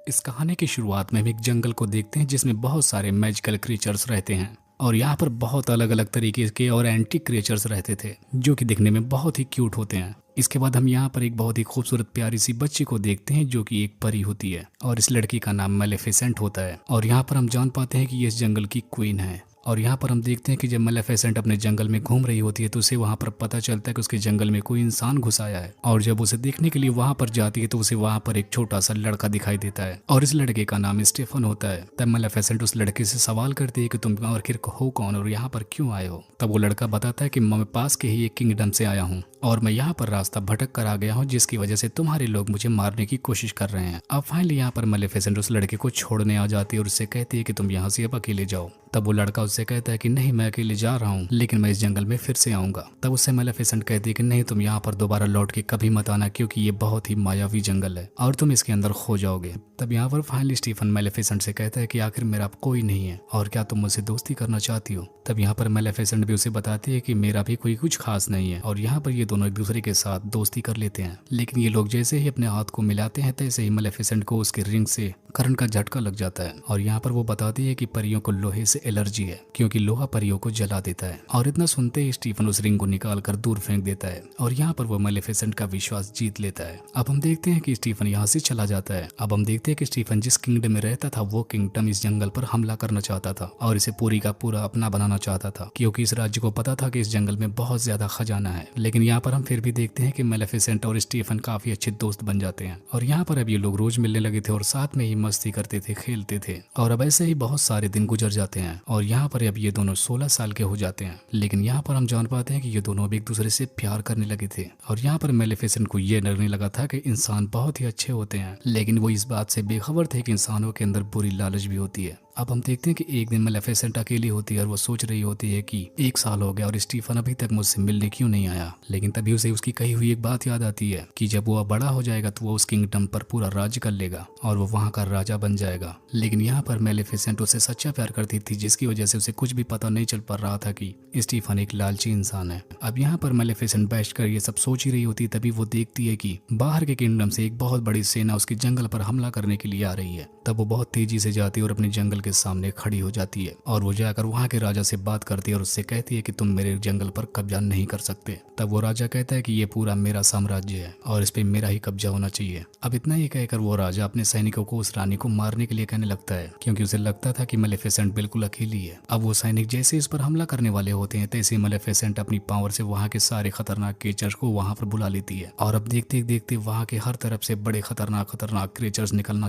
इस कहानी की शुरुआत में हम एक जंगल को देखते हैं जिसमें बहुत सारे मैजिकल क्रिएचर्स रहते हैं और यहाँ पर बहुत अलग अलग तरीके के और एंटिक क्रिएचर्स रहते थे जो कि दिखने में बहुत ही क्यूट होते हैं। इसके बाद हम यहाँ पर एक बहुत ही खूबसूरत प्यारी सी बच्ची को देखते हैं जो कि एक परी होती है और इस लड़की का नाम मेलेफिसेंट होता है और यहाँ पर हम जान पाते हैं कि ये इस जंगल की क्वीन है। और यहाँ पर हम देखते हैं कि जब मेलेफिसेंट अपने जंगल में घूम रही होती है तो उसे वहाँ पर पता चलता है कि उसके जंगल में कोई इंसान घुस आया है और जब उसे देखने के लिए वहाँ पर जाती है तो उसे वहाँ पर एक छोटा सा लड़का दिखाई देता है और इस लड़के का नाम स्टेफन होता है। तब मेलेफिसेंट उस लड़के से सवाल करती है कि तुम आखिर हो कौन और यहाँ पर क्यों आए हो। तब वो लड़का बताता है कि मैं पास के ही एक किंगडम से आया हूँ और मैं यहाँ पर रास्ता भटक कर आ गया हूँ जिसकी वजह से तुम्हारे लोग मुझे मारने की कोशिश कर रहे हैं। अब फाइनली यहाँ पर मेलेफिसेंट उस लड़के को छोड़ने आ जाती है और उससे कहती है कि तुम यहाँ से अब अकेले जाओ। तब वो लड़का उससे कहता है कि नहीं मैं अकेले जा रहा हूँ लेकिन मैं इस जंगल में फिर से आऊंगा। तब उससे मेलेफिसेंट कहती है कि नहीं तुम यहाँ पर दोबारा लौट के कभी मत आना क्योंकि ये बहुत ही मायावी जंगल है और तुम इसके अंदर खो जाओगे। तब यहाँ पर फाइनली स्टीफन मेलेफिसेंट से कहता है कि आखिर मेरा कोई नहीं है और क्या तुम मुझसे दोस्ती करना चाहती हो। तब यहाँ पर मेलेफिसेंट भी उसे बताती है कि मेरा भी कोई कुछ खास नहीं है और यहाँ पर ये दोनों एक दूसरे के साथ दोस्ती कर लेते हैं। लेकिन ये लोग जैसे ही अपने हाथ को मिलाते हैं तैसे ही मेलेफिसेंट को उसके रिंग से करंट का झटका लग जाता है और यहाँ पर वो बताती है कि परियों को लोहे से एलर्जी है क्योंकि लोहा परियों को जला देता है। और इतना सुनते ही स्टीफन उस रिंग को निकाल कर दूर फेंक देता है और यहाँ पर वो मेलेफिसेंट का विश्वास जीत लेता है। अब हम देखते हैं कि स्टीफन यहाँ से चला जाता है। अब हम देखते हैं कि स्टीफन जिस किंगडम में रहता था वो किंगडम इस जंगल पर हमला करना चाहता था और इसे पूरी का पूरा अपना बनाना चाहता था क्योंकि इस राज्य को पता था कि इस जंगल में बहुत ज्यादा खजाना है। लेकिन यहाँ पर हम फिर भी देखते हैं कि मेलेफिसेंट और स्टीफन काफी अच्छे दोस्त बन जाते हैं और यहाँ पर अब ये लोग रोज मिलने लगे थे और साथ में ही मस्ती करते थे खेलते थे और अब ऐसे ही बहुत सारे दिन गुजर जाते हैं और यहाँ पर अब ये दोनों 16 साल के हो जाते हैं। लेकिन यहाँ पर हम जान पाते हैं कि ये दोनों अब एक दूसरे से प्यार करने लगे थे और यहाँ पर मेलेफिसेंट को ये लगने लगा था कि इंसान बहुत ही अच्छे होते हैं लेकिन वो इस बात से बेखबर थे कि इंसानों के अंदर बुरी लालच भी होती है। अब हम देखते हैं कि एक दिन मेलेफिसेंट अकेली होती है और वो सोच रही होती है कि 1 साल हो गया और स्टीफन अभी तक मुझसे मिलने क्यों नहीं आया। लेकिन तभी उसे उसकी कही हुई एक बात याद आती है कि जब वो बड़ा हो जाएगा तो वो उस किंगडम पर पूरा राज्य कर लेगा और वो वहाँ का राजा बन जाएगा। लेकिन यहाँ पर मेलेफिसेंट उसे सच्चा प्यार करती थी जिसकी वजह से उसे कुछ भी पता नहीं चल पा रहा था कि स्टीफन एक लालची इंसान है। अब यहाँ पर मेलेफिसेंट बैठकर ये सब सोच ही रही होती है तभी वो देखती है कि बाहर के किंगडम से एक बहुत बड़ी सेना उसके जंगल पर हमला करने के लिए आ रही है। तब वो बहुत तेजी से जाती है और अपने जंगल के सामने खड़ी हो जाती है और वो जाकर वहाँ के राजा से बात करती है और उससे कहती है कि तुम मेरे जंगल पर कब्जा नहीं कर सकते। तब वो राजा कहता है कि ये पूरा मेरा साम्राज्य है और इस पे मेरा ही कब्जा होना चाहिए। अब इतना ही कहकर वो राजा अपने सैनिकों को उस रानी को मारने के लिए कहने लगता है क्योंकि उसे लगता था कि मेलेफिसेंट बिल्कुल अकेली है। अब वो सैनिक जैसे इस पर हमला करने वाले होते हैं तैसे मेलेफिसेंट अपनी पावर से वहाँ के सारे खतरनाक क्रिएचर्स को वहाँ पर बुला लेती है और अब देखते देखते वहाँ के हर तरफ से बड़े खतरनाक क्रिएचर्स निकलना